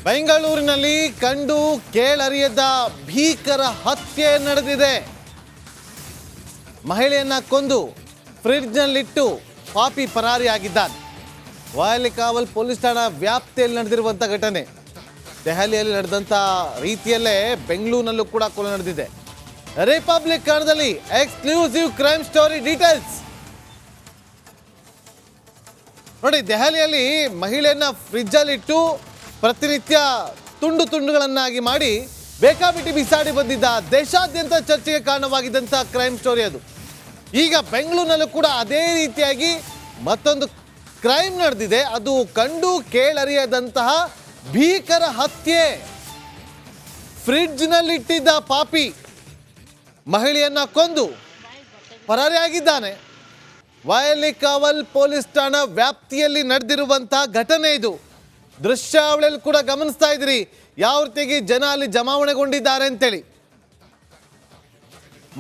ಬೆಂಗಳೂರಿನಲ್ಲಿ ಕಂಡು ಕೇಳರಿಯದ ಭೀಕರ ಹತ್ಯೆ ನಡೆದಿದೆ. ಮಹಿಳೆಯನ್ನ ಕೊಂದು ಫ್ರಿಡ್ಜ್ನಲ್ಲಿಟ್ಟು ಪಾಪಿ ಪರಾರಿಯಾಗಿದ್ದಾನೆ. ವಾಯಲಿಕಾವಲ್ ಪೊಲೀಸ್ ಠಾಣಾ ವ್ಯಾಪ್ತಿಯಲ್ಲಿ ನಡೆದಿರುವಂಥ ಘಟನೆ. ದೆಹಲಿಯಲ್ಲಿ ನಡೆದಂಥ ರೀತಿಯಲ್ಲೇ ಬೆಂಗಳೂರಿನಲ್ಲೂ ಕೂಡ ಕೊಲೆ ನಡೆದಿದೆ. ರಿಪಬ್ಲಿಕ್ ಕನ್ನಡದಲ್ಲಿ ಎಕ್ಸ್ಕ್ಲೂಸಿವ್ ಕ್ರೈಮ್ ಸ್ಟೋರಿ ಡೀಟೇಲ್ಸ್ ನೋಡಿ. ದೆಹಲಿಯಲ್ಲಿ ಮಹಿಳೆಯನ್ನ ಫ್ರಿಡ್ಜಲ್ಲಿಟ್ಟು ಪ್ರತಿನಿತ್ಯ ತುಂಡು ತುಂಡುಗಳನ್ನಾಗಿ ಮಾಡಿ ಬೇಕಾಬಿಟ್ಟಿ ಬಿಸಾಡಿ ಬಂದಿದ್ದ ದೇಶಾದ್ಯಂತ ಚರ್ಚೆಗೆ ಕಾರಣವಾಗಿದ್ದಂಥ ಕ್ರೈಮ್ ಸ್ಟೋರಿ ಅದು. ಈಗ ಬೆಂಗಳೂರಿನಲ್ಲೂ ಕೂಡ ಅದೇ ರೀತಿಯಾಗಿ ಮತ್ತೊಂದು ಕ್ರೈಮ್ ನಡೆದಿದೆ. ಅದು ಕಂಡು ಕೇಳರಿಯದಂತಹ ಭೀಕರ ಹತ್ಯೆ. ಫ್ರಿಡ್ಜ್ನಲ್ಲಿಟ್ಟಿದ್ದ ಪಾಪಿ ಮಹಿಳೆಯನ್ನ ಕೊಂದು ಪರಾರಿಯಾಗಿದ್ದಾನೆ. ವಾಯಲಿಕಾವಲ್ ಪೊಲೀಸ್ ಠಾಣಾ ವ್ಯಾಪ್ತಿಯಲ್ಲಿ ನಡೆದಿರುವಂತಹ ಘಟನೆ ಇದು. ದೃಶ್ಯಾವಳಿಯಲ್ಲಿ ಕೂಡ ಗಮನಿಸ್ತಾ ಇದ್ರಿ ಯಾವ ರೀತಿಯಾಗಿ ಜನ ಅಲ್ಲಿ ಜಮಾವಣೆಗೊಂಡಿದ್ದಾರೆ ಅಂತೇಳಿ.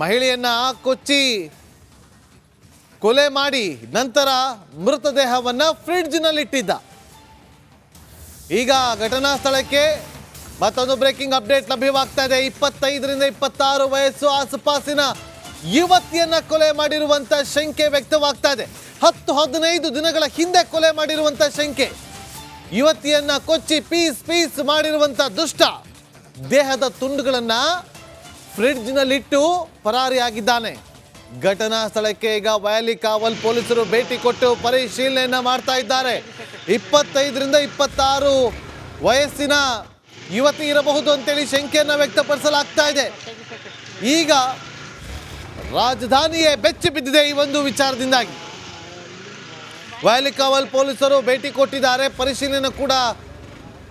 ಮಹಿಳೆಯನ್ನ ಕೊಚ್ಚಿ ಕೊಲೆ ಮಾಡಿ ನಂತರ ಮೃತದೇಹವನ್ನ ಫ್ರಿಡ್ಜ್ನಲ್ಲಿಟ್ಟಿದ್ದ. ಈಗ ಘಟನಾ ಸ್ಥಳಕ್ಕೆ ಮತ್ತೊಂದು ಬ್ರೇಕಿಂಗ್ ಅಪ್ಡೇಟ್ ಲಭ್ಯವಾಗ್ತಾ ಇದೆ. 25ರಿಂದ 26 ವಯಸ್ಸು ಆಸುಪಾಸಿನ ಯುವತಿಯನ್ನ ಕೊಲೆ ಮಾಡಿರುವಂತ ಶಂಕೆ ವ್ಯಕ್ತವಾಗ್ತಾ ಇದೆ. 10-15 ದಿನಗಳ ಹಿಂದೆ ಕೊಲೆ ಮಾಡಿರುವಂತ ಶಂಕೆ. ಯುವತಿಯನ್ನ ಕೊಚ್ಚಿ ಪೀಸ್ ಮಾಡಿರುವಂತ ದುಷ್ಟ ದೇಹದ ತುಂಡುಗಳನ್ನ ಫ್ರಿಡ್ಜ್ನಲ್ಲಿಟ್ಟು ಪರಾರಿಯಾಗಿದ್ದಾನೆ. ಘಟನಾ ಸ್ಥಳಕ್ಕೆ ಈಗ ವಾಯಲಿಕಾವಲ್ ಪೊಲೀಸರು ಭೇಟಿ ಕೊಟ್ಟು ಪರಿಶೀಲನೆಯನ್ನ ಮಾಡ್ತಾ ಇದ್ದಾರೆ. 25ರಿಂದ 26 ವಯಸ್ಸಿನ ಯುವತಿ ಇರಬಹುದು ಅಂತೇಳಿ ಶಂಕೆಯನ್ನ ವ್ಯಕ್ತಪಡಿಸಲಾಗ್ತಾ ಇದೆ. ಈಗ ರಾಜಧಾನಿಯೇ ಬೆಚ್ಚಿ ಬಿದ್ದಿದೆ ಈ ಒಂದು ವಿಚಾರದಿಂದಾಗಿ. ವಾಯಲಿಕಾವಲ್ ಪೊಲೀಸರು ಭೇಟಿ ಕೊಟ್ಟಿದ್ದಾರೆ, ಪರಿಶೀಲನೆ ಕೂಡ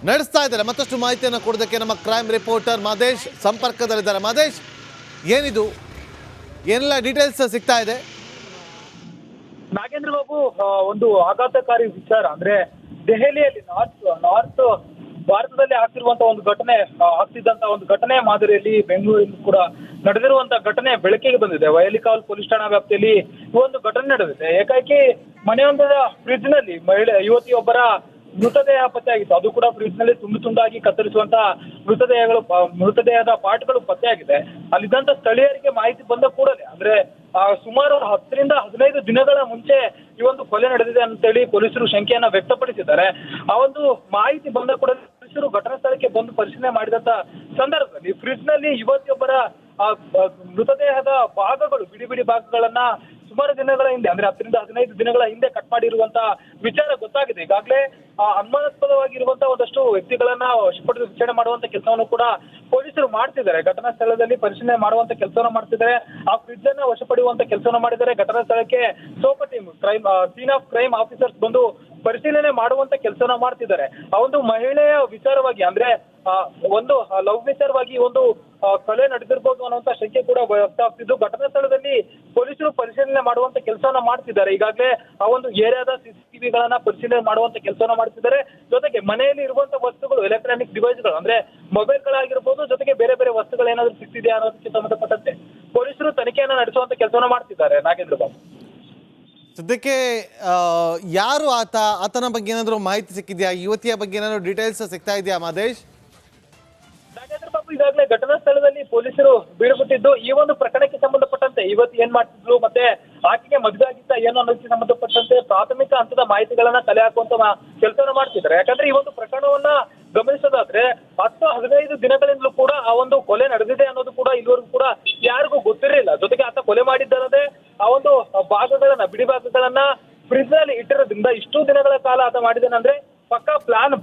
ನಡೆಸ್ತಾ ಇದ್ದಾರೆ. ಮತ್ತಷ್ಟು ಮಾಹಿತಿಯನ್ನು ಕೊಡೋದಕ್ಕೆ ನಮ್ಮ ಕ್ರೈಮ್ ರಿಪೋರ್ಟರ್ ಮಾದೇಶ್ ಸಂಪರ್ಕದಲ್ಲಿದ್ದಾರೆ. ಮಾದೇಶ್, ಏನಿದು, ಏನೆಲ್ಲ ಡೀಟೇಲ್ಸ್ ಸಿಗ್ತಾ ಇದೆ? ನಾಗೇಂದ್ರ ಬಾಬು, ಒಂದು ಆಘಾತಕಾರಿ ವಿಚಾರ ಅಂದ್ರೆ ದೆಹಲಿಯಲ್ಲಿ ನಾರ್ತ್ ಭಾರತದಲ್ಲಿ ಆಗ್ತಿರುವಂತಹ ಒಂದು ಘಟನೆ ಮಾದರಿಯಲ್ಲಿ ಬೆಂಗಳೂರಿನಲ್ಲಿ ಕೂಡ ನಡೆದಿರುವಂತ ಘಟನೆ ಬೆಳಕಿಗೆ ಬಂದಿದೆ. ವಾಯಲಿಕಾವಲ್ ಪೊಲೀಸ್ ಠಾಣಾ ವ್ಯಾಪ್ತಿಯಲ್ಲಿ ಈ ಒಂದು ಘಟನೆ ನಡೆದಿದೆ. ಏಕಾಏಕಿ ಮನೆಯೊಂದರ ಫ್ರಿಡ್ಜ್ ನಲ್ಲಿ ಯುವತಿಯೊಬ್ಬರ ಮೃತದೇಹ ಪತ್ತೆಯಾಗಿತ್ತು. ಅದು ಕೂಡ ಫ್ರಿಡ್ಜ್ ನಲ್ಲಿ ತುಂಡಾಗಿ ಕತ್ತರಿಸುವಂತಹ ಮೃತದೇಹದ ಪಾರ್ಟ್ಗಳು ಪತ್ತೆಯಾಗಿದೆ. ಅಲ್ಲಿದ್ದಂತ ಸ್ಥಳೀಯರಿಗೆ ಮಾಹಿತಿ ಬಂದ ಕೂಡಲೇ ಅಂದ್ರೆ ಸುಮಾರು 10ರಿಂದ 15 ದಿನಗಳ ಮುಂಚೆ ಈ ಒಂದು ಕೊಲೆ ನಡೆದಿದೆ ಅಂತೇಳಿ ಪೊಲೀಸರು ಶಂಕೆಯನ್ನ ವ್ಯಕ್ತಪಡಿಸಿದ್ದಾರೆ. ಆ ಒಂದು ಮಾಹಿತಿ ಬಂದ ಕೂಡಲೇ ಪೊಲೀಸರು ಘಟನಾ ಸ್ಥಳಕ್ಕೆ ಬಂದು ಪರಿಶೀಲನೆ ಮಾಡಿದಂತ ಸಂದರ್ಭದಲ್ಲಿ ಫ್ರಿಡ್ಜ್ ನಲ್ಲಿ ಯುವತಿಯೊಬ್ಬರ ಮೃತದೇಹದ ಭಾಗಗಳು ಬಿಡಿ ಭಾಗಗಳನ್ನ ಸುಮಾರು ದಿನಗಳ ಹಿಂದೆ ಅಂದ್ರೆ 10ರಿಂದ 15 ದಿನಗಳ ಹಿಂದೆ ಕಟ್ ಮಾಡಿರುವಂತ ವಿಚಾರ ಗೊತ್ತಾಗಿದೆ. ಈಗಾಗಲೇ ಅನುಮಾನಾಸ್ಪದವಾಗಿರುವಂತಹ ಒಂದಷ್ಟು ವ್ಯಕ್ತಿಗಳನ್ನ ವಶಪಡಿಸಿ ವಿಚಾರಣೆ ಮಾಡುವಂತ ಕೆಲಸವನ್ನು ಕೂಡ ಪೊಲೀಸರು ಮಾಡ್ತಿದ್ದಾರೆ. ಘಟನಾ ಸ್ಥಳದಲ್ಲಿ ಪರಿಶೀಲನೆ ಮಾಡುವಂತ ಕೆಲಸವನ್ನು ಮಾಡ್ತಿದ್ದಾರೆ. ಆ ಫ್ರಿಡ್ಜ್ ಅನ್ನ ವಶಪಡಿಯುವಂತ ಕೆಲಸವನ್ನು ಮಾಡಿದ್ದಾರೆ. ಘಟನಾ ಸ್ಥಳಕ್ಕೆ ಸೋಪ team scene of crime officers ಬಂದು ಪರಿಶೀಲನೆ ಮಾಡುವಂತ ಕೆಲಸನ ಮಾಡ್ತಿದ್ದಾರೆ. ಆ ಒಂದು ಮಹಿಳೆಯ ವಿಚಾರವಾಗಿ ಅಂದ್ರೆ ಒಂದು ಲವ್ ವಿಚಾರವಾಗಿ ಒಂದು ಕೊಲೆ ನಡೆದಿರ್ಬೋದು ಅನ್ನುವಂತ ಶಂಕೆ ಕೂಡ ವ್ಯಕ್ತವಾಗ್ತಿದ್ದು ಘಟನಾ ಸ್ಥಳದಲ್ಲಿ ಪೊಲೀಸರು ಪರಿಶೀಲನೆ ಮಾಡುವಂತ ಕೆಲಸವನ್ನ ಮಾಡ್ತಿದ್ದಾರೆ. ಈಗಾಗಲೇ ಆ ಒಂದು ಏರಿಯಾದ CCTVಗಳನ್ನ ಪರಿಶೀಲನೆ ಮಾಡುವಂತ ಕೆಲಸವನ್ನ ಮಾಡ್ತಿದ್ದಾರೆ. ಜೊತೆಗೆ ಮನೆಯಲ್ಲಿ ಇರುವಂತ ವಸ್ತುಗಳು, ಎಲೆಕ್ಟ್ರಾನಿಕ್ ಡಿವೈಸ್ಗಳು ಅಂದ್ರೆ ಮೊಬೈಲ್ಗಳಾಗಿರ್ಬೋದು, ಜೊತೆಗೆ ಬೇರೆ ಬೇರೆ ವಸ್ತುಗಳು ಏನಾದ್ರು ಸಿಗ್ತಿದೆಯಾ ಅನ್ನೋದಕ್ಕೆ ಸಂಬಂಧಪಟ್ಟಂತೆ ಪೊಲೀಸರು ತನಿಖೆಯನ್ನ ನಡೆಸುವಂತ ಕೆಲಸವನ್ನ ಮಾಡ್ತಿದ್ದಾರೆ. ನಾಗೇಂದ್ರ ಬಾಬು, ಸದ್ಯಕ್ಕೆ ಯಾರು ಆತನ ಬಗ್ಗೆ ಏನಾದರೂ ಮಾಹಿತಿ ಸಿಕ್ಕಿದೆಯಾ? ಯುವತಿಯ ಬಗ್ಗೆ ಏನಾದರೂ ಡೀಟೇಲ್ಸ್ ಸಿಗ್ತಾ ಇದೆಯಾ ಮಾದೇಶ್? ನಾಗೇಂದ್ರ ಬಾಬು, ಈಗಾಗಲೇ ಘಟನಾ ಸ್ಥಳದಲ್ಲಿ ಪೊಲೀಸರು ಬೀಳ್ಬಿಟ್ಟಿದ್ದು ಈ ಒಂದು ಪ್ರಕರಣಕ್ಕೆ ಸಂಬಂಧಪಟ್ಟಂತೆ ಯುವತಿ ಏನ್ ಮಾಡ್ತಿದ್ಲು ಮತ್ತೆ ಆಕೆಗೆ ಮದುವೆ ಆಗಿತ್ತ ಏನು ಅನ್ನೋದಕ್ಕೆ ಸಂಬಂಧಪಟ್ಟಂತೆ ಪ್ರಾಥಮಿಕ ಹಂತದ ಮಾಹಿತಿಗಳನ್ನ ಕಲೆ ಹಾಕುವಂತ ಕೆಲಸವನ್ನ ಮಾಡ್ತಿದ್ದಾರೆ. ಯಾಕಂದ್ರೆ ಈ ಒಂದು ಪ್ರಕರಣವನ್ನ ಗಮನಿಸೋದಾದ್ರೆ 10-15 ದಿನಗಳಿಂದಲೂ ಕೂಡ ಆ ಒಂದು ಕೊಲೆ ನಡೆದಿದೆ ಅನ್ನೋದು ಕೂಡ ಇಲ್ಲಿವರೆಗೂ ಕೂಡ ಯಾರಿಗೂ ಗೊತ್ತಿರಲಿಲ್ಲ. ಜೊತೆಗೆ ಆತ ಕೊಲೆ ಮಾಡಿದ್ದಲ್ಲದೆ ಆ ಒಂದು ಬಿಡಿ ಭಾಗಗಳನ್ನ ಫ್ರಿಡ್ಜ್ ನಲ್ಲಿ ಇಟ್ಟಿರೋದ್ರಿಂದ ಇಷ್ಟು ದಿನಗಳ ಕಾಲ ಆತ ಮಾಡಿದೇನಂದ್ರೆ ಪಕ್ಕಾ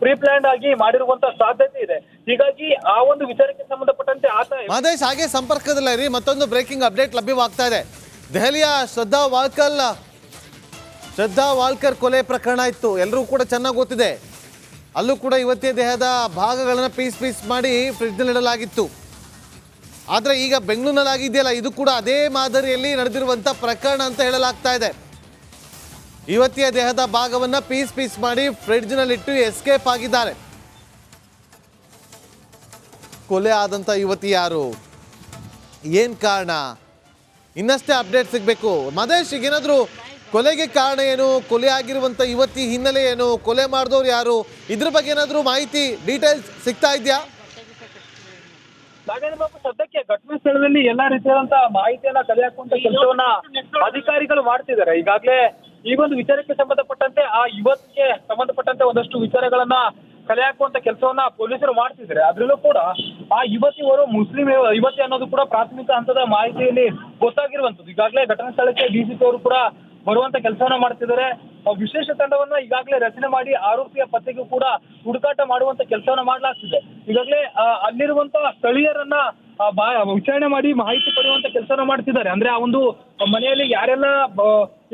ಪ್ರೀ ಪ್ಲಾನ್ ಆಗಿ ಮಾಡಿರುವಂತ ಸಾಧ್ಯತೆ ಇದೆ. ಹೀಗಾಗಿ ಆ ಒಂದು ವಿಚಾರಕ್ಕೆ ಸಂಬಂಧಪಟ್ಟಂತೆ ಆತ ಮಾದೇಶ್ ಹಾಗೆ ಸಂಪರ್ಕದಲ್ಲಿರಿ. ಮತ್ತೊಂದು ಬ್ರೇಕಿಂಗ್ ಅಪ್ಡೇಟ್ ಲಭ್ಯವಾಗ್ತಾ ಇದೆ. ದೆಹಲಿಯ ಶ್ರದ್ಧಾ ವಾಲ್ಕರ್ ಕೊಲೆ ಪ್ರಕರಣ ಇತ್ತು, ಎಲ್ಲರೂ ಕೂಡ ಚೆನ್ನಾಗಿ ಗೊತ್ತಿದೆ. ಅಲ್ಲೂ ಕೂಡ ಯುವತಿಯ ದೇಹದ ಭಾಗಗಳನ್ನು ಪೀಸ್ ಮಾಡಿ ಫ್ರಿಡ್ಜ್ನಲ್ಲಿ ಇಡಲಾಗಿತ್ತು. ಆದರೆ ಈಗ ಬೆಂಗಳೂರಿನಲ್ಲಿ ಆಗಿದೆಯಲ್ಲ, ಇದು ಕೂಡ ಅದೇ ಮಾದರಿಯಲ್ಲಿ ನಡೆದಿರುವಂಥ ಪ್ರಕರಣ ಅಂತ ಹೇಳಲಾಗ್ತಾ ಇದೆ. ಯುವತಿಯ ದೇಹದ ಭಾಗವನ್ನು ಪೀಸ್ ಮಾಡಿ ಫ್ರಿಡ್ಜ್ನಲ್ಲಿಟ್ಟು ಎಸ್ಕೇಪ್ ಆಗಿದ್ದಾರೆ. ಕೊಲೆ ಆದಂಥ ಯುವತಿ ಯಾರು, ಏನು ಕಾರಣ, ಇನ್ನಷ್ಟೇ ಅಪ್ಡೇಟ್ ಸಿಗಬೇಕು. ಮದೇಶ್, ಏನಾದರೂ ಕೊಲೆಗೆ ಕಾರಣ ಏನು, ಕೊಲೆ ಆಗಿರುವಂಥ ಯುವತಿ ಹಿನ್ನೆಲೆ ಏನು, ಕೊಲೆ ಮಾಡಿದವ್ರು ಯಾರು, ಇದ್ರ ಬಗ್ಗೆ ಏನಾದರೂ ಮಾಹಿತಿ ಡೀಟೇಲ್ಸ್ ಸಿಗ್ತಾ ಇದೆಯಾ? ನಾಗೇಂದ್ರ ಬಾಬು, ಸದ್ಯಕ್ಕೆ ಘಟನಾ ಸ್ಥಳದಲ್ಲಿ ಎಲ್ಲಾ ರೀತಿಯಾದಂತಹ ಮಾಹಿತಿಯನ್ನ ಕಲೆ ಹಾಕುವಂತ ಕೆಲಸವನ್ನ ಅಧಿಕಾರಿಗಳು ಮಾಡ್ತಿದ್ದಾರೆ. ಈಗಾಗಲೇ ಈ ಒಂದು ವಿಚಾರಕ್ಕೆ ಸಂಬಂಧಪಟ್ಟಂತೆ ಆ ಯುವತಿಗೆ ಸಂಬಂಧಪಟ್ಟಂತೆ ಒಂದಷ್ಟು ವಿಚಾರಗಳನ್ನ ಕಲೆ ಹಾಕುವಂತ ಕೆಲಸವನ್ನ ಪೊಲೀಸರು ಮಾಡ್ತಿದ್ದಾರೆ. ಅದ್ರಲ್ಲೂ ಕೂಡ ಆ ಯುವತಿಯವರು ಮುಸ್ಲಿಂ ಯುವತಿ ಅನ್ನೋದು ಕೂಡ ಪ್ರಾಥಮಿಕ ಹಂತದ ಮಾಹಿತಿಯಲ್ಲಿ ಗೊತ್ತಾಗಿರುವಂತದ್ದು. ಈಗಾಗಲೇ ಘಟನಾ ಸ್ಥಳಕ್ಕೆ ಡಿಸಿಪಿ ಅವರು ಕೂಡ ಬರುವಂತ ಕೆಲಸವನ್ನ ಮಾಡ್ತಿದ್ದಾರೆ. ವಿಶೇಷ ತಂಡವನ್ನ ಈಗಾಗಲೇ ರಚನೆ ಮಾಡಿ ಆರೋಪಿಯ ಪತ್ತೆಗೂ ಕೂಡ ಹುಡುಕಾಟ ಮಾಡುವಂತ ಕೆಲಸವನ್ನ ಮಾಡಲಾಗ್ತಿದೆ. ಈಗಾಗಲೇ ಅಲ್ಲಿರುವಂತ ಸ್ಥಳೀಯರನ್ನ ವಿಚಾರಣೆ ಮಾಡಿ ಮಾಹಿತಿ ಪಡೆಯುವಂತ ಕೆಲಸವನ್ನ ಮಾಡ್ತಿದ್ದಾರೆ. ಅಂದ್ರೆ ಆ ಒಂದು ಮನೆಯಲ್ಲಿ ಯಾರೆಲ್ಲ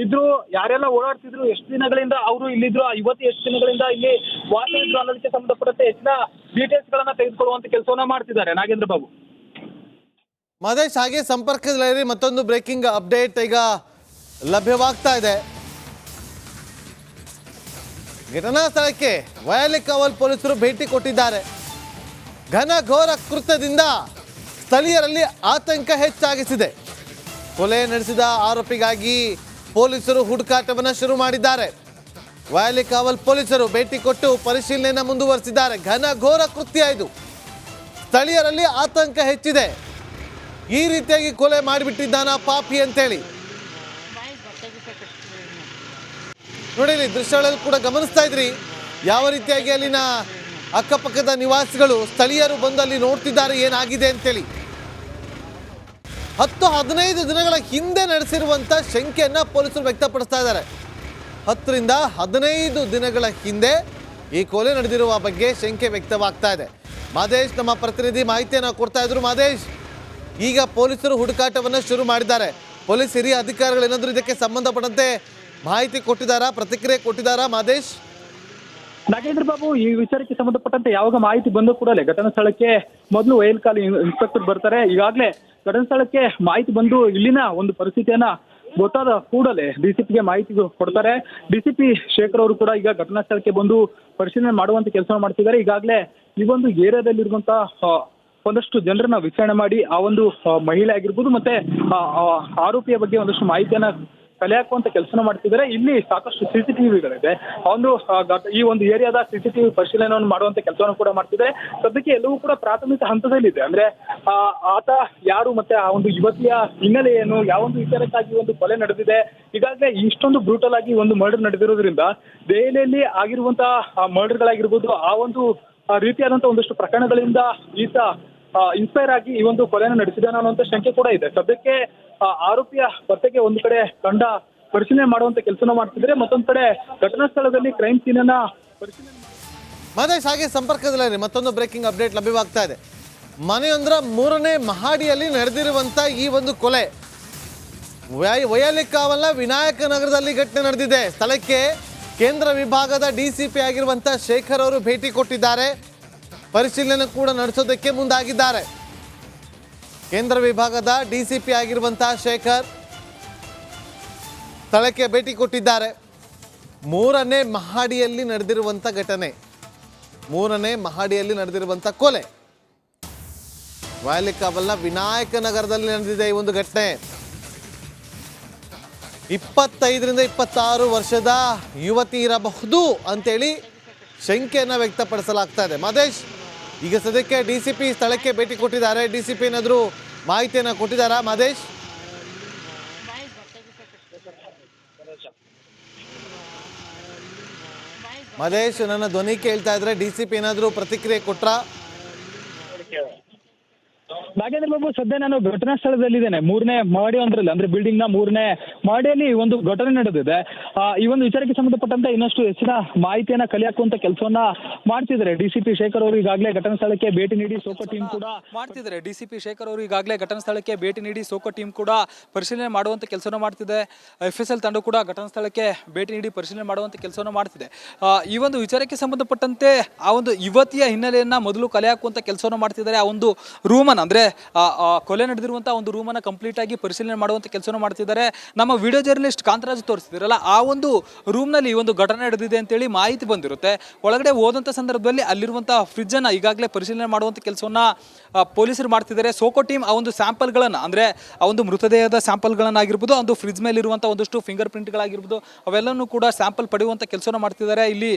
ಇದ್ರು, ಯಾರೆಲ್ಲ ಓಡಾಡ್ತಿದ್ರು, ಎಷ್ಟು ದಿನಗಳಿಂದ ಅವರು ಇಲ್ಲಿದ್ರು, ಆ ಯುವತಿ ಎಷ್ಟು ದಿನಗಳಿಂದ ಇಲ್ಲಿ ವಾಸ ಇದ್ರು ಅನ್ನೋದಕ್ಕೆ ಸಂಬಂಧಪಟ್ಟಂತೆ ಹೆಚ್ಚಿನ ಡೀಟೇಲ್ಸ್ ಗಳನ್ನ ತೆಗೆದುಕೊಳ್ಳುವಂತ ಕೆಲಸವನ್ನ ಮಾಡ್ತಿದ್ದಾರೆ. ನಾಗೇಂದ್ರ ಬಾಬು, ಮಹೇಶ್, ಹಾಗೆ ಸಂಪರ್ಕದಲ್ಲಿ ಮತ್ತೊಂದು ಬ್ರೇಕಿಂಗ್ ಅಪ್ಡೇಟ್ ಈಗ ಲಭ್ಯವಾಗ್ತಾ ಇದೆ. ಘಟನಾ ಸ್ಥಳಕ್ಕೆ ವಯಲಿಕಾವಲ್ ಪೊಲೀಸರು ಭೇಟಿ ಕೊಟ್ಟಿದ್ದಾರೆ. ಘನಘೋರ ಕೃತ್ಯದಿಂದ ಸ್ಥಳೀಯರಲ್ಲಿ ಆತಂಕ ಹೆಚ್ಚಾಗಿಸಿದೆ. ಕೊಲೆ ನಡೆಸಿದ ಆರೋಪಿಗಾಗಿ ಪೊಲೀಸರು ಹುಡುಕಾಟವನ್ನು ಶುರು ಮಾಡಿದ್ದಾರೆ. ವಯಲಿಕಾವಲ್ ಪೊಲೀಸರು ಭೇಟಿ ಕೊಟ್ಟು ಪರಿಶೀಲನೆಯನ್ನು ಮುಂದುವರಿಸಿದ್ದಾರೆ. ಘನಘೋರ ಕೃತ್ಯ ಇದು. ಸ್ಥಳೀಯರಲ್ಲಿ ಆತಂಕ ಹೆಚ್ಚಿದೆ. ಈ ರೀತಿಯಾಗಿ ಕೊಲೆ ಮಾಡಿಬಿಟ್ಟಿದ್ದಾನ ಪಾಪಿ ಅಂತೇಳಿ. ನೋಡಿ, ಇಲ್ಲಿ ದೃಶ್ಯಗಳಲ್ಲಿ ಕೂಡ ಗಮನಿಸ್ತಾ ಇದ್ರಿ ಯಾವ ರೀತಿಯಾಗಿ ಅಲ್ಲಿನ ಅಕ್ಕಪಕ್ಕದ ನಿವಾಸಿಗಳು, ಸ್ಥಳೀಯರು ಬಂದು ಅಲ್ಲಿ ನೋಡ್ತಿದ್ದಾರೆ ಏನಾಗಿದೆ ಅಂತೇಳಿ. 10-15 ದಿನಗಳ ಹಿಂದೆ ನಡೆಸಿರುವಂಥ ಶಂಕೆಯನ್ನ ಪೊಲೀಸರು ವ್ಯಕ್ತಪಡಿಸ್ತಾ ಇದ್ದಾರೆ. 10ರಿಂದ 15 ದಿನಗಳ ಹಿಂದೆ ಈ ಕೊಲೆ ನಡೆದಿರುವ ಬಗ್ಗೆ ಶಂಕೆ ವ್ಯಕ್ತವಾಗ್ತಾ ಇದೆ. ಮಾದೇಶ್, ನಮ್ಮ ಪ್ರತಿನಿಧಿ, ಮಾಹಿತಿಯನ್ನು ಕೊಡ್ತಾ ಇದ್ರು. ಮಾದೇಶ್, ಈಗ ಪೊಲೀಸರು ಹುಡುಕಾಟವನ್ನು ಶುರು ಮಾಡಿದ್ದಾರೆ. ಪೊಲೀಸ್ ಹಿರಿಯ ಅಧಿಕಾರಿಗಳು ಏನಾದರೂ ಇದಕ್ಕೆ ಸಂಬಂಧಪಟ್ಟಂತೆ ಮಾಹಿತಿ ಕೊಟ್ಟಿದ್ದಾರಾ, ಪ್ರತಿಕ್ರಿಯೆ ಕೊಟ್ಟಿದ್ದಾರಾ? ಮಾದೇಶ್, ನಾಗೇಂದ್ರ ಬಾಬು, ಈ ವಿಚಾರಕ್ಕೆ ಸಂಬಂಧಪಟ್ಟಂತೆ ಯಾವಾಗ ಮಾಹಿತಿ ಬಂದ ಕೂಡಲೇ ಘಟನಾ ಸ್ಥಳಕ್ಕೆ ಮೊದಲು ವಯಲ್ಕಾಲ್ ಇನ್ಸ್ಪೆಕ್ಟರ್ ಬರ್ತಾರೆ. ಈಗಾಗಲೇ ಘಟನಾ ಸ್ಥಳಕ್ಕೆ ಮಾಹಿತಿ ಬಂದು ಇಲ್ಲಿನ ಒಂದು ಪರಿಸ್ಥಿತಿಯನ್ನ ಗೊತ್ತಾದ ಕೂಡಲೇ ಡಿಸಿಪಿಗೆ ಮಾಹಿತಿ ಕೊಡ್ತಾರೆ. ಡಿಸಿಪಿ ಶೇಖರ್ ಅವರು ಕೂಡ ಈಗ ಘಟನಾ ಸ್ಥಳಕ್ಕೆ ಬಂದು ಪರಿಶೀಲನೆ ಮಾಡುವಂತ ಕೆಲಸ ಮಾಡ್ತಿದ್ದಾರೆ. ಈಗಾಗಲೇ ಈ ಒಂದು ಏರಿಯಾದಲ್ಲಿರುವಂತಹ ಒಂದಷ್ಟು ಜನರನ್ನ ವಿಚಾರಣೆ ಮಾಡಿ ಆ ಒಂದು ಮಹಿಳೆ ಆಗಿರ್ಬೋದು ಮತ್ತೆ ಆರೋಪಿಯ ಬಗ್ಗೆ ಒಂದಷ್ಟು ಮಾಹಿತಿಯನ್ನ ಕಲೆ ಹಾಕುವಂತ ಕೆಲಸ ಮಾಡ್ತಿದ್ದಾರೆ. ಇಲ್ಲಿ ಸಾಕಷ್ಟು CCTVಗಳಿದೆ. ಈ ಒಂದು ಏರಿಯಾದ CCTV ಪರಿಶೀಲನೆಯನ್ನು ಮಾಡುವಂತ ಕೆಲಸವನ್ನು ಕೂಡ ಮಾಡ್ತಿದ್ದಾರೆ. ಸದ್ಯಕ್ಕೆ ಎಲ್ಲವೂ ಕೂಡ ಪ್ರಾಥಮಿಕ ಹಂತದಲ್ಲಿದೆ. ಅಂದ್ರೆ ಆತ ಯಾರು, ಮತ್ತೆ ಆ ಒಂದು ಯುವತಿಯ ಹಿನ್ನೆಲೆ ಏನು, ಯಾವ ಒಂದು ವಿಚಾರಕ್ಕಾಗಿ ಒಂದು ಕೊಲೆ ನಡೆದಿದೆ. ಈಗಾಗಲೇ ಇಷ್ಟೊಂದು ಬ್ರೂಟಲ್ ಆಗಿ ಒಂದು ಮರ್ಡರ್ ನಡೆದಿರೋದ್ರಿಂದ ದೆಹಲಿಯಲ್ಲಿ ಆಗಿರುವಂತಹ ಮರ್ಡರ್ಗಳಾಗಿರ್ಬೋದು, ಆ ಒಂದು ರೀತಿಯಾದಂತಹ ಒಂದಷ್ಟು ಪ್ರಕರಣಗಳಿಂದ ಈತ ಇನ್ಸ್ಪೈರ್ ಆಗಿ ಈ ಒಂದು ಕೊಲೆಯನ್ನು ನಡೆಸಿದಾನ ಅನ್ನುವಂಥ ಶಂಕೆ ಕೂಡ ಇದೆ. ಸದ್ಯಕ್ಕೆ ಆರೋಪಿಯ ಪತ್ತೆಗೆ ಒಂದು ಕಡೆ ತಂಡ ಪರಿಶೀಲನೆ ಮಾಡುವಂತ ಕೆಲಸನ ಮಾಡ್ತಿದ್ರೆ, ಮತ್ತೊಂದು ಕಡೆ ಘಟನಾ ಸ್ಥಳದಲ್ಲಿ ಕ್ರೈಮ್ ಸೀನ್ ಅನ್ನ ಪರಿಶೀಲನೆ. ಮಹೇಶ್, ಹಾಗೆ ಸಂಪರ್ಕದಲ್ಲಿ ಮತ್ತೊಂದು ಬ್ರೇಕಿಂಗ್ ಅಪ್ಡೇಟ್ ಲಭ್ಯವಾಗ್ತಾ ಇದೆ. ಮನೆಯೊಂದರ 3ನೇ ಮಹಡಿಯಲ್ಲಿ ನಡೆದಿರುವಂತ ಈ ಒಂದು ಕೊಲೆ ವಯಲಿಕಾವಲ್ನ ವಿನಾಯಕ ನಗರದಲ್ಲಿ ಘಟನೆ ನಡೆದಿದೆ. ಸ್ಥಳಕ್ಕೆ ಕೇಂದ್ರ ವಿಭಾಗದ DCP ಆಗಿರುವಂತ ಶೇಖರ್ ಅವರು ಭೇಟಿ ಕೊಟ್ಟಿದ್ದಾರೆ. ಪರಿಶೀಲನೆ ಕೂಡ ನಡೆಸೋದಕ್ಕೆ ಮುಂದಾಗಿದ್ದಾರೆ. ಕೇಂದ್ರ ವಿಭಾಗದ DCP ಆಗಿರುವಂತಹ ಶೇಖರ್ ಸ್ಥಳಕ್ಕೆ ಭೇಟಿ ಕೊಟ್ಟಿದ್ದಾರೆ. 3ನೇ ಮಹಡಿಯಲ್ಲಿ ನಡೆದಿರುವಂಥ ಘಟನೆ, 3ನೇ ಮಹಡಿಯಲ್ಲಿ ನಡೆದಿರುವಂಥ ಕೊಲೆ ವಯಲಿಕಾವಲ್ನ ವಿನಾಯಕ ನಗರದಲ್ಲಿ ನಡೆದಿದೆ. ಈ ಒಂದು ಘಟನೆ 25ರಿಂದ 26 ವರ್ಷದ ಯುವತಿ ಇರಬಹುದು ಅಂತೇಳಿ ಶಂಕೆಯನ್ನು ವ್ಯಕ್ತಪಡಿಸಲಾಗ್ತಾ ಇದೆ. ಮಹೇಶ್, ಈಗ ಸದ್ಯಕ್ಕೆ DCP ಸ್ಥಳಕ್ಕೆ ಭೇಟಿ ಕೊಟ್ಟಿದ್ದಾರೆ. DCP ಏನಾದರೂ ಮಾಹಿತಿಯನ್ನು ಕೊಟ್ಟಿದ್ದಾರಾ? ಮಹೇಶ್, ನನ್ನ ಧ್ವನಿ ಕೇಳ್ತಾ ಇದ್ರೆ DCP ಏನಾದರೂ ಪ್ರತಿಕ್ರಿಯೆ ಕೊಟ್ರಾ? ನಾಗೇಂದ್ರ ಬಾಬು, ಸದ್ಯ ನಾನು ಘಟನಾ ಸ್ಥಳದಲ್ಲಿದ್ದೇನೆ. 3ನೇ ಮಹಡಿ ಒಂದರಲ್ಲಿ, ಅಂದ್ರೆ ಬಿಲ್ಡಿಂಗ್ ನ 3ನೇ ಮಹಡಿಯಲ್ಲಿ ಒಂದು ಘಟನೆ ನಡೆದಿದೆ. ಈ ಒಂದು ವಿಚಾರಕ್ಕೆ ಸಂಬಂಧಪಟ್ಟಂತೆ ಇನ್ನಷ್ಟು ಹೆಚ್ಚಿನ ಮಾಹಿತಿಯನ್ನ ಕಲೆ ಹಾಕುವಂತ ಕೆಲಸವನ್ನ ಮಾಡ್ತಿದ್ದಾರೆ. DCP ಶೇಖರ್ ಅವರು ಈಗಾಗಲೇ ಘಟನಾ ಸ್ಥಳಕ್ಕೆ ಭೇಟಿ ನೀಡಿ ಸೋಕೋ ಟೀಮ್ ಕೂಡ ಮಾಡ್ತಿದ್ದಾರೆ. DCP ಶೇಖರ್ ಅವರು ಈಗಾಗಲೇ ಘಟನಾ ಸ್ಥಳಕ್ಕೆ ಭೇಟಿ ನೀಡಿ ಸೋಕೋ ಟೀಮ್ ಕೂಡ ಪರಿಶೀಲನೆ ಮಾಡುವಂತ ಕೆಲಸವನ್ನ ಮಾಡ್ತಿದೆ. FSL ತಂಡ ಕೂಡ ಘಟನಾ ಸ್ಥಳಕ್ಕೆ ಭೇಟಿ ನೀಡಿ ಪರಿಶೀಲನೆ ಮಾಡುವಂತ ಕೆಲಸವನ್ನ ಮಾಡ್ತಿದೆ. ಈ ಒಂದು ವಿಚಾರಕ್ಕೆ ಸಂಬಂಧಪಟ್ಟಂತೆ ಆ ಒಂದು ಯುವತಿಯ ಹಿನ್ನೆಲೆಯನ್ನ ಮೊದಲು ಕಲೆ ಹಾಕುವಂತ ಕೆಲಸವನ್ನ ಮಾಡ್ತಿದ್ದಾರೆ. ಆ ಒಂದು ರೂಮನ್ನ, ಅಂದ್ರೆ ಕೊಲೆ ನಡೆದಿರುವಂಥ ಒಂದು ರೂಮನ್ನು ಕಂಪ್ಲೀಟ್ ಆಗಿ ಪರಿಶೀಲನೆ ಮಾಡುವಂಥ ಕೆಲಸವನ್ನು ಮಾಡ್ತಿದ್ದಾರೆ. ನಮ್ಮ ವಿಡಿಯೋ ಜರ್ನಲಿಸ್ಟ್ ಕಾಂತರಾಜ್ ತೋರಿಸ್ತಿರಲ್ಲ, ಆ ಒಂದು ರೂಮ್ನಲ್ಲಿ ಈ ಒಂದು ಘಟನೆ ನಡೆದಿದೆ ಅಂತೇಳಿ ಮಾಹಿತಿ ಬಂದಿರುತ್ತೆ. ಒಳಗಡೆ ಹೋದಂಥ ಸಂದರ್ಭದಲ್ಲಿ ಅಲ್ಲಿರುವಂಥ ಫ್ರಿಜ್ಜನ್ನು ಈಗಾಗಲೇ ಪರಿಶೀಲನೆ ಮಾಡುವಂಥ ಕೆಲಸವನ್ನು ಪೊಲೀಸರು ಮಾಡ್ತಿದ್ದಾರೆ. ಸೋಕೋ ಟೀಮ್ ಆ ಒಂದು ಸ್ಯಾಂಪಲ್ಗಳನ್ನು, ಅಂದರೆ ಆ ಒಂದು ಮೃತದೇಹದ ಸ್ಯಾಂಪಲ್ಗಳನ್ನಾಗಿರ್ಬೋದು, ಒಂದು ಫ್ರಿಜ್ ಮೇಲೆ ಇರುವಂಥ ಒಂದಷ್ಟು ಫಿಂಗರ್ ಪ್ರಿಂಟ್ಗಳಾಗಿರ್ಬೋದು, ಅವೆಲ್ಲವೂ ಕೂಡ ಸ್ಯಾಂಪಲ್ ಪಡೆಯುವಂಥ ಕೆಲಸವನ್ನು ಮಾಡ್ತಿದ್ದಾರೆ. ಇಲ್ಲಿ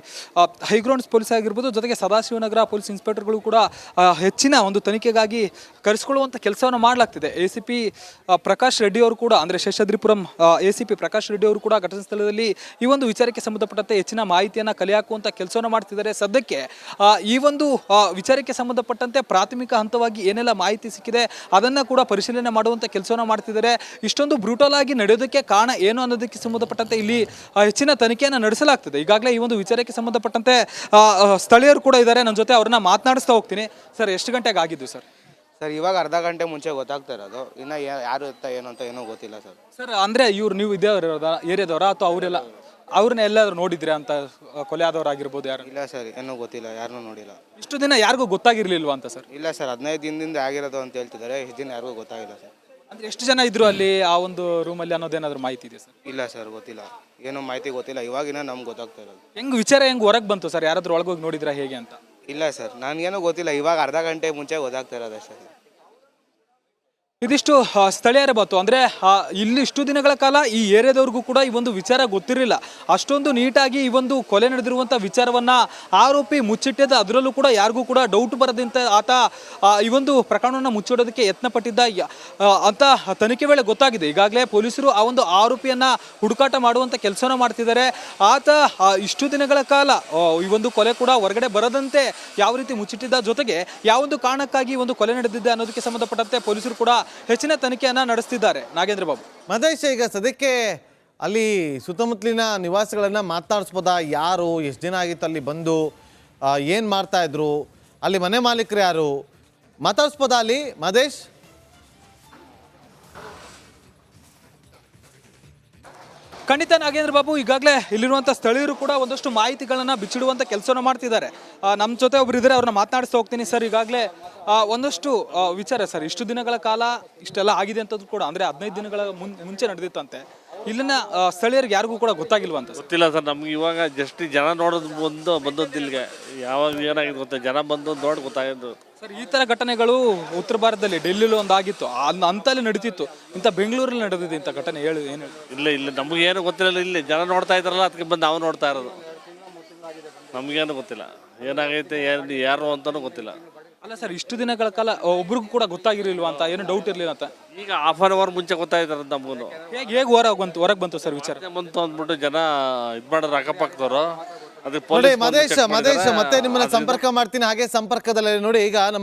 ಹೈಗ್ರೌಂಡ್ಸ್ ಪೊಲೀಸ್ ಆಗಿರ್ಬೋದು, ಜೊತೆಗೆ ಸದಾಶಿವನಗರ ಪೊಲೀಸ್ ಇನ್ಸ್ಪೆಕ್ಟರ್ಗಳು ಕೂಡ ಹೆಚ್ಚಿನ ಒಂದು ತನಿಖೆಗಾಗಿ ಕರೆಸಿಕೊಳ್ಳುವಂಥ ಕೆಲಸವನ್ನು ಮಾಡಲಾಗ್ತಿದೆ. ACP ಪ್ರಕಾಶ್ ರೆಡ್ಡಿ ಅವರು ಕೂಡ, ಅಂದರೆ ಶೇಷಾದ್ರಿಪುರಂ ACP ಪ್ರಕಾಶ್ ರೆಡ್ಡಿ ಅವರು ಕೂಡ ಘಟನಾ ಸ್ಥಳದಲ್ಲಿ ಈ ಒಂದು ವಿಚಾರಕ್ಕೆ ಸಂಬಂಧಪಟ್ಟಂತೆ ಹೆಚ್ಚಿನ ಮಾಹಿತಿಯನ್ನು ಕಲೆ ಹಾಕುವಂಥ ಕೆಲಸವನ್ನು ಮಾಡ್ತಿದ್ದಾರೆ. ಸದ್ಯಕ್ಕೆ ಈ ಒಂದು ವಿಚಾರಕ್ಕೆ ಸಂಬಂಧಪಟ್ಟಂತೆ ಪ್ರಾಥಮಿಕ ಹಂತವಾಗಿ ಏನೆಲ್ಲ ಮಾಹಿತಿ ಸಿಕ್ಕಿದೆ ಅದನ್ನು ಕೂಡ ಪರಿಶೀಲನೆ ಮಾಡುವಂಥ ಕೆಲಸವನ್ನು ಮಾಡ್ತಿದ್ದಾರೆ. ಇಷ್ಟೊಂದು ಬ್ರೂಟಲ್ ಆಗಿ ನಡೆಯೋದಕ್ಕೆ ಕಾರಣ ಏನು ಅನ್ನೋದಕ್ಕೆ ಸಂಬಂಧಪಟ್ಟಂತೆ ಇಲ್ಲಿ ಹೆಚ್ಚಿನ ತನಿಖೆಯನ್ನು ನಡೆಸಲಾಗ್ತದೆ. ಈಗಾಗಲೇ ಈ ಒಂದು ವಿಚಾರಕ್ಕೆ ಸಂಬಂಧಪಟ್ಟಂತೆ ಸ್ಥಳೀಯರು ಕೂಡ ಇದ್ದಾರೆ ನನ್ನ ಜೊತೆ, ಅವ್ರನ್ನ ಮಾತನಾಡಿಸ್ತಾ ಹೋಗ್ತೀನಿ. ಸರ್, ಎಷ್ಟು ಗಂಟೆಗೆ ಆಗಿದ್ದು ಸರ್? ಸರ್, ಇವಾಗ ಅರ್ಧ ಗಂಟೆ ಮುಂಚೆ ಗೊತ್ತಾಗ್ತಾ ಇರೋದು. ಇನ್ನು ಯಾರು ಇರ್ತಾ ಏನು ಅಂತ ಏನೋ ಗೊತ್ತಿಲ್ಲ ಸರ್. ಸರ್, ಅಂದರೆ ನೀವು ಇದೇ ಏರಿಯಾದವರ ಅಥವಾ ಅವ್ರನ್ನ ಎಲ್ಲಾದ್ರೂ ನೋಡಿದ್ರೆ ಅಂತ, ಕೊಲೆ ಆದವರಾಗಿರ್ಬೋದು ಯಾರು? ಇಲ್ಲ ಸರ್, ಏನೂ ಗೊತ್ತಿಲ್ಲ, ಯಾರನ್ನೂ ನೋಡಿಲ್ಲ. ಇಷ್ಟು ದಿನ ಯಾರಿಗೂ ಗೊತ್ತಾಗಿರ್ಲಿಲ್ವಾ ಅಂತ ಸರ್? ಇಲ್ಲ ಸರ್, 15 ದಿನದಿಂದ ಆಗಿರೋದು ಅಂತ ಹೇಳ್ತಿದ್ದಾರೆ. ಇಷ್ಟು ದಿನ ಯಾರಿಗೂ ಗೊತ್ತಾಗಿಲ್ಲ ಸರ್. ಅಂದರೆ ಎಷ್ಟು ಜನ ಇದ್ರು ಅಲ್ಲಿ ಆ ಒಂದು ರೂಮಲ್ಲಿ ಅನ್ನೋದೇನಾದ್ರೂ ಮಾಹಿತಿ ಇದೆ ಸರ್? ಇಲ್ಲ ಸರ್, ಗೊತ್ತಿಲ್ಲ, ಏನೂ ಮಾಹಿತಿ ಗೊತ್ತಿಲ್ಲ. ಇವಾಗಿನ ನಮ್ಗೆ ಗೊತ್ತಾಗ್ತಾ ಇರೋದು. ಹೆಂಗೆ ಹೊರಗೆ ಬಂತು ಸರ್? ಯಾರಾದ್ರೂ ಒಳಗೋಗಿ ನೋಡಿದ್ರೆ ಹೇಗೆ ಅಂತ? ಇಲ್ಲ ಸರ್, ನನಗೇನೂ ಗೊತ್ತಿಲ್ಲ. ಇವಾಗ ಅರ್ಧ ಗಂಟೆ ಮುಂಚೆ ಗೊತ್ತಾಗ್ತಾ ಇರೋದು ಅಷ್ಟೇ ಸರ್. ಇದಿಷ್ಟು ಸ್ಥಳೀಯರ ಮಾತು. ಅಂದರೆ ಇಲ್ಲಿ ಇಷ್ಟು ದಿನಗಳ ಕಾಲ ಈ ಏರಿಯಾದವ್ರಿಗೂ ಕೂಡ ಈ ಒಂದು ವಿಚಾರ ಗೊತ್ತಿರಲಿಲ್ಲ. ಅಷ್ಟೊಂದು ನೀಟಾಗಿ ಈ ಒಂದು ಕೊಲೆ ನಡೆದಿರುವಂಥ ವಿಚಾರವನ್ನು ಆರೋಪಿ ಮುಚ್ಚಿಟ್ಟಿದ್ದ, ಅದರಲ್ಲೂ ಕೂಡ ಯಾರಿಗೂ ಕೂಡ ಡೌಟ್ ಬರದಂತೆ ಆತ ಈ ಒಂದು ಪ್ರಕರಣವನ್ನು ಮುಚ್ಚಿಡೋದಕ್ಕೆ ಯತ್ನ ಪಟ್ಟಿದ್ದ ಅಂತ ತನಿಖೆ ವೇಳೆ ಗೊತ್ತಾಗಿದೆ. ಈಗಾಗಲೇ ಪೊಲೀಸರು ಆ ಒಂದು ಆರೋಪಿಯನ್ನು ಹುಡುಕಾಟ ಮಾಡುವಂಥ ಕೆಲಸನ ಮಾಡ್ತಿದ್ದಾರೆ. ಆತ ಇಷ್ಟು ದಿನಗಳ ಕಾಲ ಈ ಒಂದು ಕೊಲೆ ಕೂಡ ಹೊರಗಡೆ ಬರದಂತೆ ಯಾವ ರೀತಿ ಮುಚ್ಚಿಟ್ಟಿದ್ದ, ಜೊತೆಗೆ ಯಾವೊಂದು ಕಾರಣಕ್ಕಾಗಿ ಒಂದು ಕೊಲೆ ನಡೆದಿದೆ ಅನ್ನೋದಕ್ಕೆ ಸಂಬಂಧಪಟ್ಟಂತೆ ಪೊಲೀಸರು ಕೂಡ ಹೆಚ್ಚಿನ ತನಿಖೆಯನ್ನ ನಡೆಸ್ತಿದ್ದಾರೆ. ನಾಗೇಂದ್ರ ಬಾಬು. ಮಹೇಶ್, ಈಗ ಸದ್ಯಕ್ಕೆ ಅಲ್ಲಿ ಸುತ್ತಮುತ್ತಲಿನ ನಿವಾಸಿಗಳನ್ನ ಮಾತನಾಡಿಸ್ಬೋದಾ? ಯಾರು, ಎಷ್ಟು ದಿನ ಆಗಿತ್ತು ಅಲ್ಲಿ ಬಂದು, ಏನು ಮಾಡ್ತಾ ಇದ್ರು, ಅಲ್ಲಿ ಮನೆ ಮಾಲೀಕರು ಯಾರು, ಮಾತಾಡಿಸ್ಬೋದಾ ಅಲ್ಲಿ ಮಹೇಶ್? ಖಂಡಿತ ನಾಗೇಂದ್ರ ಬಾಬು, ಈಗಾಗಲೇ ಇಲ್ಲಿರುವಂಥ ಸ್ಥಳೀಯರು ಕೂಡ ಒಂದಷ್ಟು ಮಾಹಿತಿಗಳನ್ನು ಬಿಚ್ಚಿಡುವಂಥ ಕೆಲಸವನ್ನು ಮಾಡ್ತಿದ್ದಾರೆ. ನಮ್ಮ ಜೊತೆ ಒಬ್ರು ಇದ್ದಾರೆ, ಅವ್ರನ್ನ ಮಾತನಾಡಿಸ್ತಾ ಹೋಗ್ತೀನಿ. ಸರ್, ಈಗಾಗಲೇ ಒಂದಷ್ಟು ವಿಚಾರ ಸರ್, ಇಷ್ಟು ದಿನಗಳ ಕಾಲ ಇಷ್ಟೆಲ್ಲ ಆಗಿದೆ ಅಂತದ್ದು ಕೂಡ, ಅಂದರೆ 15 ದಿನಗಳ ಮುಂಚೆ ನಡೆದಿತ್ತಂತೆ. ಇಲ್ಲಿನ ಸ್ಥಳೀಯರಿಗೆ ಯಾರಿಗೂ ಕೂಡ ಗೊತ್ತಾಗಿಲ್ವಂತ? ಗೊತ್ತಿಲ್ಲ ಸರ್, ನಮ್ಗೆ ಇವಾಗ ಜಸ್ಟ್ ಜನ ನೋಡೋದು ಬಂದದ್ದು ಇಲ್ಲಿಗೆ. ಯಾವಾಗ ಏನಾಗಿದೆ ಗೊತ್ತಾ, ಜನ ಬಂದು ನೋಡಿ ಗೊತ್ತಾಗಿದ್ದು ಸರ್. ಈ ಥರ ಘಟನೆಗಳು ಉತ್ತರ ಭಾರತದಲ್ಲಿ ಡೆಲ್ಲಿಲಿ ಒಂದಾಗಿತ್ತು, ಅಂತಲ್ಲಿ ನಡೀತಿತ್ತು. ಇಂಥ ಬೆಂಗಳೂರಲ್ಲಿ ನಡೆದಿದೆ ಇಂಥ ಘಟನೆ, ಏನು ಇಲ್ಲ ನಮ್ಗೆ ಏನು ಗೊತ್ತಿಲ್ಲ. ಇಲ್ಲಿ ಜನ ನೋಡ್ತಾ ಇದ್ರಲ್ಲ, ಅದಕ್ಕೆ ಬಂದು ನಾವು ನೋಡ್ತಾ ಇರೋದು. ನಮಗೇನು ಗೊತ್ತಿಲ್ಲ ಏನಾಗೈತೆ, ಯಾರು ಅಂತಲೂ ಗೊತ್ತಿಲ್ಲ. ಅಲ್ಲ ಸರ್, ಇಷ್ಟು ದಿನಗಳ ಕಾಲ ಒಬ್ರಿಗೂ ಕೂಡ ಗೊತ್ತಾಗಿರ್ಲಿಲ್ವಾ ಅಂತ, ಏನು ಡೌಟ್ ಇರಲಿಲ್ಲ ಅಂತ? ಈಗ ½ ಮುಂಚೆ ಗೊತ್ತಾಯ್ತಾರ ನಮಗೂ. ಹೇಗೆ ಹೊರಗೆ ಬಂತು ಸರ್ ವಿಚಾರ? ಬಂತು ಅಂದ್ಬಿಟ್ಟು ಜನ ಇದು ಮಾಡೋರು ಅಕ್ಕಪಕ್ಕದವರು. ನೋಡಿ ಮಹೇಶ್, ಮತ್ತೆ ನಿಮ್ಮನ್ನ ಸಂಪರ್ಕ ಮಾಡ್ತೀನಿ. ಹಾಗೆ ಸಂಪರ್ಕದಲ್ಲಿ ನೋಡಿ, ಈಗ ನಮ್ಮ